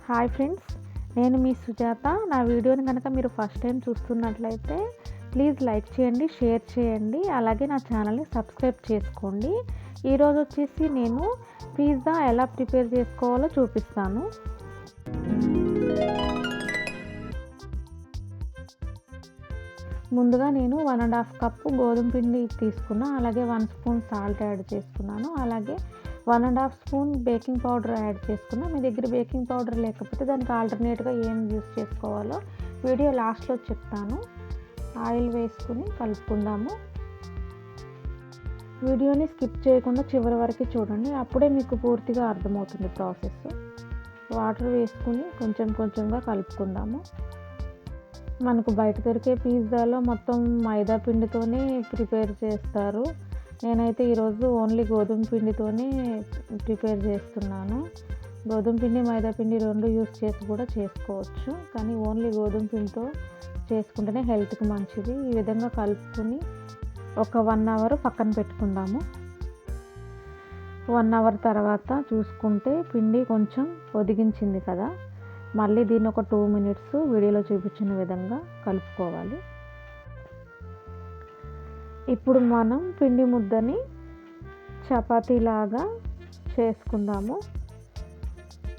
Hi friends, నేను మీ సుజాత. నా వీడియోని కనుక మీరు ఫస్ట్ టైం చూస్తున్నట్లయితే ప్లీజ్ లైక్ చేయండి, షేర్ చేయండి, అలాగే నా ఛానల్ని సబ్స్క్రైబ్ చేసుకోండి. ఈరోజు వచ్చేసి నేను పిజ్జా ఎలా ప్రిపేర్ చేసుకోవాలో చూపిస్తాను. ముందుగా నేను 1.5 కప్పు గోధుమ పిండి తీసుకున్నా, అలాగే 1 స్పూన్ సాల్ట్ యాడ్ చేసుకున్నాను, అలాగే 1.5 స్పూన్ బేకింగ్ పౌడర్ యాడ్ చేసుకున్నా. మీ దగ్గర బేకింగ్ పౌడర్ లేకపోతే దానికి ఆల్టర్నేట్గా ఏం యూస్ చేసుకోవాలో వీడియో లాస్ట్లో చెప్తాను. ఆయిల్ వేసుకుని కలుపుకుందాము. వీడియోని స్కిప్ చేయకుండా చివరి వరకు చూడండి, అప్పుడే మీకు పూర్తిగా అర్థమవుతుంది ప్రాసెస్. వాటర్ వేసుకుని కొంచెం కొంచెంగా కలుపుకుందాము. మనకు బయట దొరికే పిజ్జాలో మొత్తం మైదా పిండితోనే ప్రిపేర్ చేస్తారు. నేనైతే ఈరోజు ఓన్లీ గోధుమ పిండితోనే ప్రిపేర్ చేస్తున్నాను. గోధుమ పిండి మైదా పిండి రెండు యూస్ చేసి కూడా చేసుకోవచ్చు, కానీ ఓన్లీ గోధుమ పిండితో చేసుకుంటేనే హెల్త్కి మంచిది. ఈ విధంగా కలుపుకొని ఒక 1 అవర్ పక్కన పెట్టుకుందాము. 1 అవర్ తర్వాత చూసుకుంటే పిండి కొంచెం ఒదిగించింది కదా, మళ్ళీ దీన్ని ఒక 2 మినిట్స్ వీడియోలో చూపించిన విధంగా కలుపుకోవాలి. ఇప్పుడు మనం పిండి ముద్దని చపాతీలాగా చేసుకుందాము.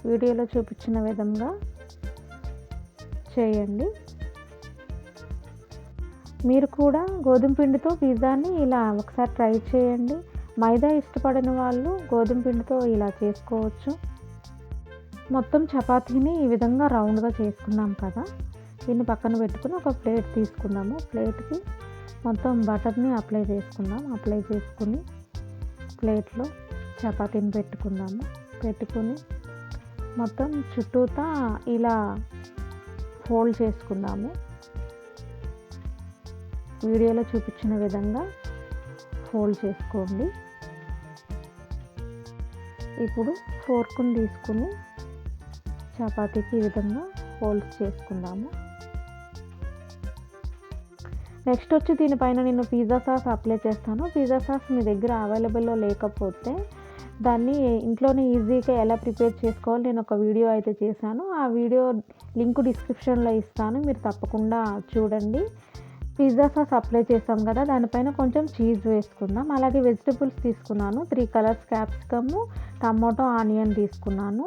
వీడియోలో చూపించిన విధంగా చేయండి. మీరు కూడా గోధుమ పిండితో పిజ్జాని ఇలా ఒకసారి ట్రై చేయండి. మైదా ఇష్టపడని వాళ్ళు గోధుమ పిండితో ఇలా చేసుకోవచ్చు. మొత్తం చపాతీని ఈ విధంగా రౌండ్గా చేసుకున్నాం కదా, దీన్ని పక్కన పెట్టుకుని ఒక ప్లేట్ తీసుకుందాము. ప్లేట్కి మొత్తం బటర్ని అప్లై చేసుకుందాం. అప్లై చేసుకుని ప్లేట్లో చపాతీని పెట్టుకుందాము. పెట్టుకుని మొత్తం చుట్టూతా ఇలా ఫోల్డ్ చేసుకుందాము. వీడియోలో చూపించిన విధంగా ఫోల్డ్ చేసుకోండి. ఇప్పుడు ఫోర్క్ని తీసుకుని చపాతీకి ఈ విధంగా ఫోల్డ్ చేసుకుందాము. నెక్స్ట్ వచ్చి దీనిపైన నేను పిజ్జా సాస్ అప్లై చేస్తాను. పిజ్జా సాస్ మీ దగ్గర అవైలబుల్లో లేకపోతే దాన్ని ఇంట్లోనే ఈజీగా ఎలా ప్రిపేర్ చేసుకోవాలి నేను ఒక వీడియో అయితే చేశాను. ఆ వీడియో లింక్ డిస్క్రిప్షన్లో ఇస్తాను, మీరు తప్పకుండా చూడండి. పిజ్జా సాస్ అప్లై చేస్తాం కదా, దానిపైన కొంచెం చీజ్ వేసుకుందాం. అలాగే వెజిటబుల్స్ తీసుకున్నాను. 3 కలర్స్ క్యాప్సికమ్, టమాటో, ఆనియన్ తీసుకున్నాను.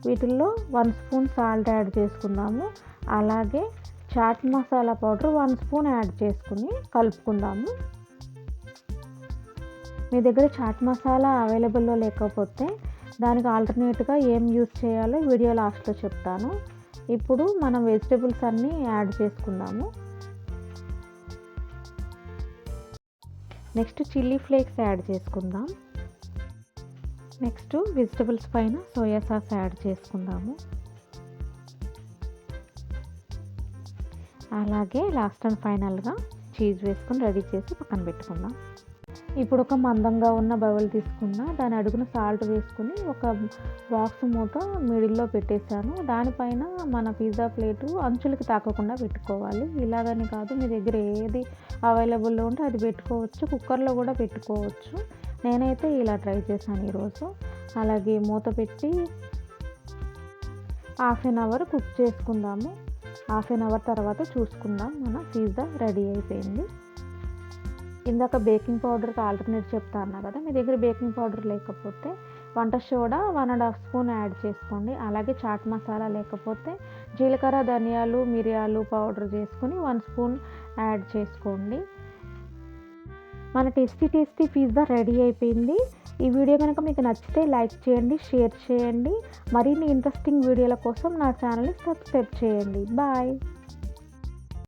వీటిల్లో 1 స్పూన్ సాల్ట్ యాడ్ చేసుకుందాము. అలాగే chaat masala powder 1 spoon add చేసుకుని కలుపుకుందాము. మీ దగ్గర చాట్ మసాలా అవైలబుల్లో లేకపోతే దానికి ఆల్టర్నేట్గా ఏం యూస్ చేయాలో వీడియో లాస్ట్లో చెప్తాను. ఇప్పుడు మనం వెజిటబుల్స్ అన్నీ యాడ్ చేసుకుందాము. నెక్స్ట్ చిల్లీ ఫ్లేక్స్ యాడ్ చేసుకుందాం. నెక్స్ట్ వెజిటబుల్స్ పైన సోయా సాస్ యాడ్ చేసుకుందాము. అలాగే లాస్ట్ అండ్ ఫైనల్గా చీజ్ వేసుకొని రెడీ చేసి పక్కన పెట్టుకుందాం. ఇప్పుడు ఒక మందంగా ఉన్న బౌల్ తీసుకున్నా, దాని అడుగున సాల్ట్ వేసుకుని ఒక బాక్స్ మూత మిడిల్లో పెట్టేశాను. దానిపైన మన పిజ్జా ప్లేటు అంచులకి తాకకుండా పెట్టుకోవాలి. ఇలాగని కాదు, మీ దగ్గర ఏది అవైలబుల్లో ఉంటే అది పెట్టుకోవచ్చు. కుక్కర్లో కూడా పెట్టుకోవచ్చు. నేనైతే ఇలా ట్రై చేశాను ఈరోజు. అలాగే మూత పెట్టి 1/2 అవర్ కుక్ చేసుకుందాము. 1/2 అవర్ తర్వాత చూసుకుందాం. మన పిజ్జా రెడీ అయిపోయింది. ఇందాక బేకింగ్ పౌడర్కి ఆల్టర్నేట్ చెప్తాను కదా, మీ దగ్గర బేకింగ్ పౌడర్ లేకపోతే వంట సోడా 1.5 స్పూన్ యాడ్ చేసుకోండి. అలాగే చాట్ మసాలా లేకపోతే జీలకర్ర, ధనియాలు, మిరియాలు పౌడర్ చేసుకుని 1 స్పూన్ యాడ్ చేసుకోండి. మన టేస్టీ పిజ్జా రెడీ అయిపోయింది. ఈ వీడియో కనుక మీకు నచ్చితే లైక్ చేయండి, షేర్ చేయండి. మరిన్ని ఇంట్రెస్టింగ్ వీడియోల కోసం నా ఛానల్ని సబ్స్క్రైబ్ చేయండి. బాయ్.